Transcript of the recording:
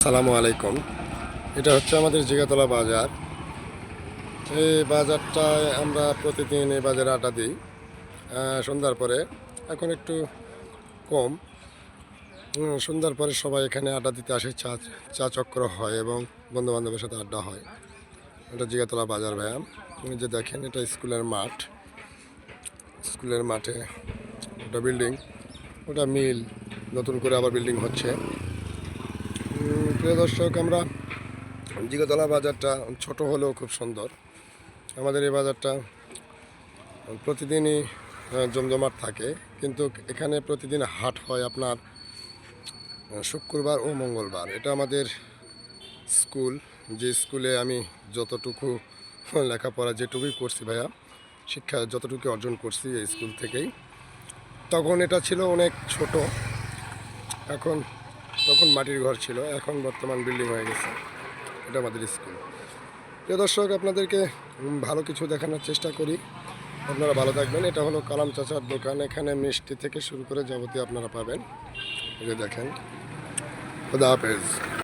আসসালামু আলাইকুম। এটা হচ্ছে আমাদের জিগাতলা বাজার। এই বাজারটায় আমরা প্রতিদিন এই বাজারে আড্ডা দিই সন্ধ্যার পরে। এখন একটু কম। সন্ধ্যার পরে সবাই এখানে আড্ডা দিতে আসে, চা চা চক্র হয় এবং বন্ধুবান্ধবের সাথে আড্ডা হয়। এটা জিগাতলা বাজার ভাইয়া। এই যে দেখেন, এটা স্কুলের মাঠ। স্কুলের মাঠে ওটা বিল্ডিং, ওটা মিল, নতুন করে আবার বিল্ডিং হচ্ছে। প্রিয় দর্শক, আমরা জিগাতলা বাজারটা ছোট হলেও খুব সুন্দর। আমাদের এই বাজারটা প্রতিদিনই জমজমাট থাকে, কিন্তু এখানে প্রতিদিন হাট হয় আপনার শুক্রবার ও মঙ্গলবার। এটা আমাদের স্কুল, যে স্কুলে আমি যতটুকু লেখাপড়া যেটুকুই করছি ভাইয়া, শিক্ষা যতটুকু অর্জন করছি এই স্কুল থেকেই। তখন এটা ছিল অনেক ছোট, এখন তখন মাটির ঘর ছিল, এখন বর্তমান বিল্ডিং হয়ে গেছে। এটা আমাদের স্কুল। প্রিয় দর্শক, আপনাদেরকে ভালো কিছু দেখানোর চেষ্টা করি। আপনারা ভালো থাকবেন। এটা হলো কালাম চাচার দোকান। এখানে মিষ্টি থেকে শুরু করে যাবতীয় আপনারা পাবেন। এই যে দেখেন। খুদা হাফেজ।